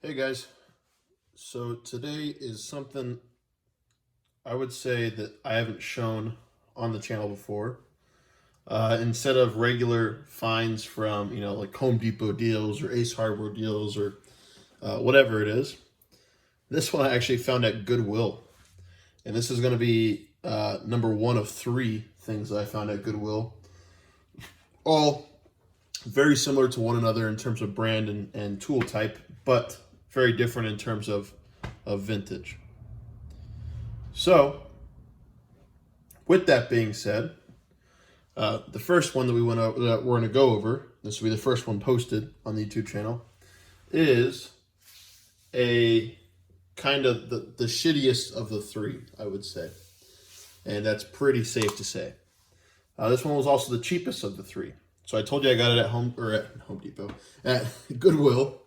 Hey guys, so today is something I would say that I haven't shown on the channel before. Instead of regular finds from, like Home Depot deals or Ace Hardware deals or whatever it is, this one I actually found at Goodwill. And this is going to be number one of three things that I found at Goodwill. All very similar to one another in terms of brand and tool type, but very different in terms of vintage. So, with that being said, the first one that we're going to go over, this will be the first one posted on the YouTube channel, is a kind of the shittiest of the three, I would say. And that's pretty safe to say. This one was also the cheapest of the three. So I told you I got it at Home Depot, at Goodwill.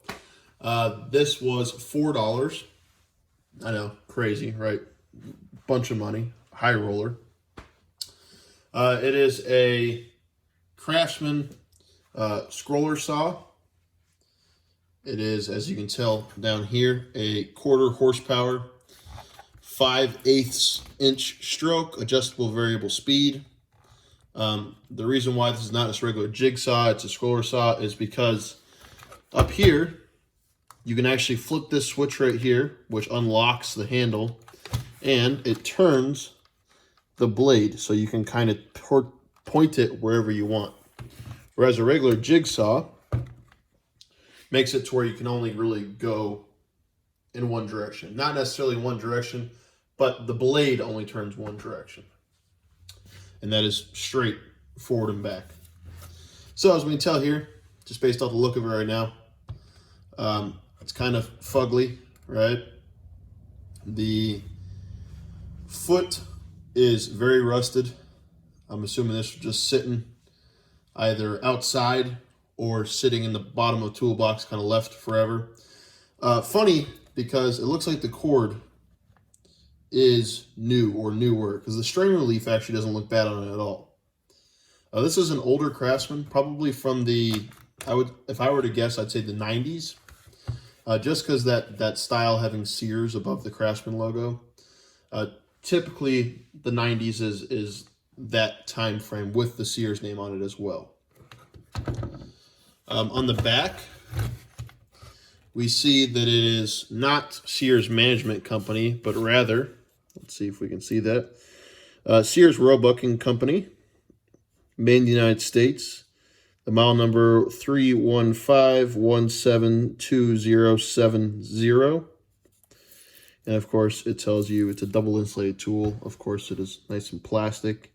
This was $4. I know, crazy, right? Bunch of money, high roller. It is a Craftsman scroller saw. It is, as you can tell down here, a 1/4 horsepower, 5/8 inch stroke, adjustable variable speed. The reason why this is not a regular jigsaw, it's a scroller saw, is because up here, you can actually flip this switch right here, which unlocks the handle, and it turns the blade, so you can kind of point it wherever you want. Whereas a regular jigsaw makes it to where you can only really go in one direction. Not necessarily one direction, but the blade only turns one direction. And that is straight forward and back. So as we can tell here, just based off the look of it right now, it's kind of fugly, right? The foot is very rusted. I'm assuming this was just sitting either outside or sitting in the bottom of the toolbox, kind of left forever. Funny, because it looks like the cord is new or newer, because the strain relief actually doesn't look bad on it at all. This is an older Craftsman, probably from the, if I were to guess, I'd say the 90s. Just because that style having Sears above the Craftsman logo. Typically, the 90s is that time frame with the Sears name on it as well. On the back, we see that it is not Sears Management Company, but rather, let's see if we can see that, Sears Roebuck and Company, made in the United States. The model number 315172070. And of course, it tells you it's a double insulated tool. Of course, it is nice and plastic.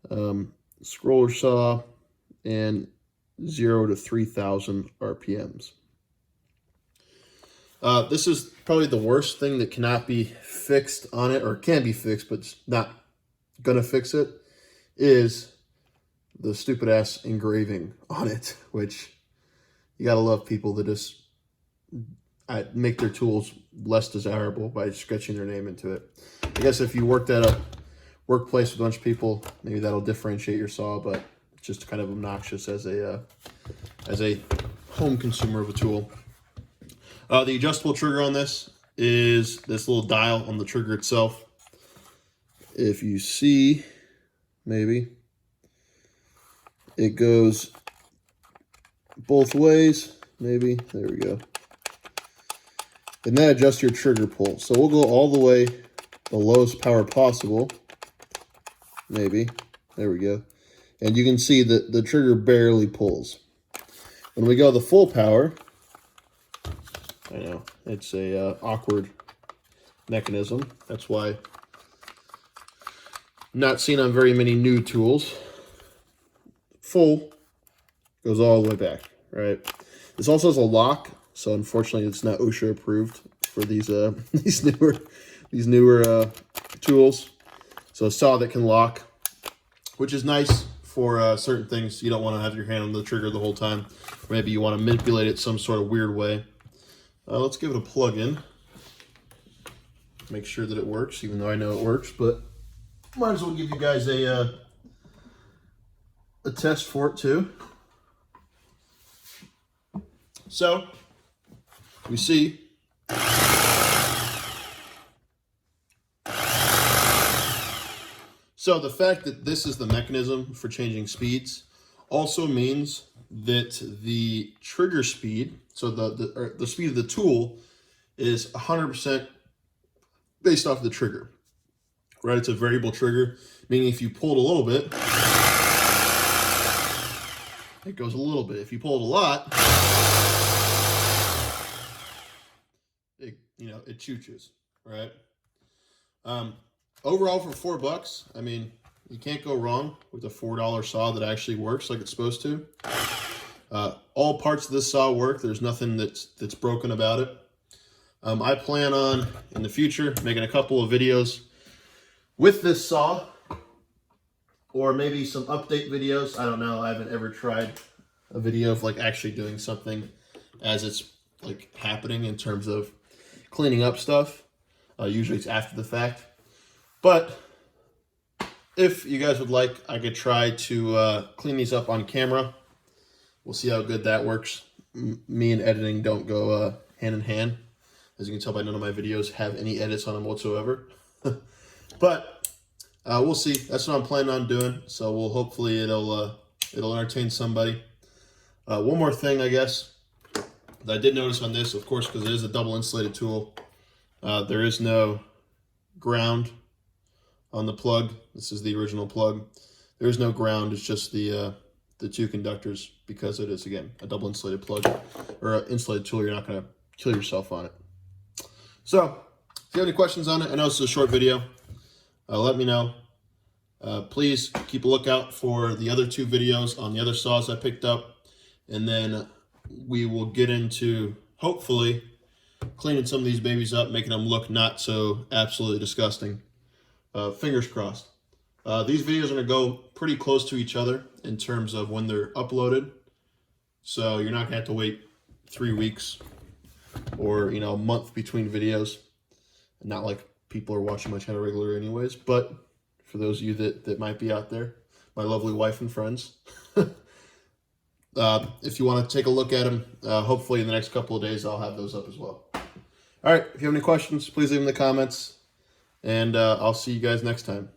Scroller saw and 0 to 3,000 RPMs. This is probably the worst thing that cannot be fixed on it, or can be fixed, but it's not gonna fix it, is the stupid ass engraving on it, which you gotta love people that just make their tools less desirable by sketching their name into it. I guess if you worked at a workplace with a bunch of people, maybe that'll differentiate your saw, but it's just kind of obnoxious as a home consumer of a tool. The adjustable trigger on this is this little dial on the trigger itself. If you see, maybe, it goes both ways, maybe, there we go. And that adjusts your trigger pull. So we'll go all the way, the lowest power possible, maybe, there we go. And you can see that the trigger barely pulls. When we go the full power, I know, it's a awkward mechanism. That's why not seen on very many new tools. Full goes all the way back, right? This also has a lock, so unfortunately it's not OSHA approved for these newer tools. So a saw that can lock, which is nice for certain things. You don't want to have your hand on the trigger the whole time. Or maybe you want to manipulate it some sort of weird way. Let's give it a plug in. Make sure that it works, even though I know it works, but might as well give you guys a test for it too. So we see so the fact that this is the mechanism for changing speeds also means that the trigger speed, so the speed of the tool, is 100% based off of the trigger, right? It's a variable trigger, meaning if you pull it a little bit, it goes a little bit. If you pull it a lot, it choo-choos, right? Overall, for $4, I mean, you can't go wrong with a $4 saw that actually works like it's supposed to. All parts of this saw work. There's nothing that's broken about it. I plan on, in the future, making a couple of videos with this saw, or maybe some update videos. I don't know. I haven't ever tried a video of like actually doing something as it's like happening in terms of cleaning up stuff. Usually it's after the fact. But if you guys would like, I could try to clean these up on camera. We'll see how good that works. Me and editing don't go hand in hand. As you can tell by none of my videos have any edits on them whatsoever. But we'll see. That's what I'm planning on doing. So we'll hopefully it'll entertain somebody. One more thing, I guess, that I did notice on this, of course, because it is a double insulated tool. There is no ground on the plug. This is the original plug. There is no ground. It's just the two conductors, because it is, again, a double insulated plug or an insulated tool. You're not going to kill yourself on it. So if you have any questions on it, I know it's a short video. Let me know. Please keep a lookout for the other two videos on the other saws I picked up. And then we will get into, hopefully, cleaning some of these babies up, making them look not so absolutely disgusting. Fingers crossed. These videos are going to go pretty close to each other in terms of when they're uploaded. So you're not going to have to wait 3 weeks or, a month between videos. Not like people are watching my channel regularly anyways, but for those of you that might be out there, my lovely wife and friends, if you want to take a look at them, hopefully in the next couple of days, I'll have those up as well. All right, if you have any questions, please leave them in the comments, and I'll see you guys next time.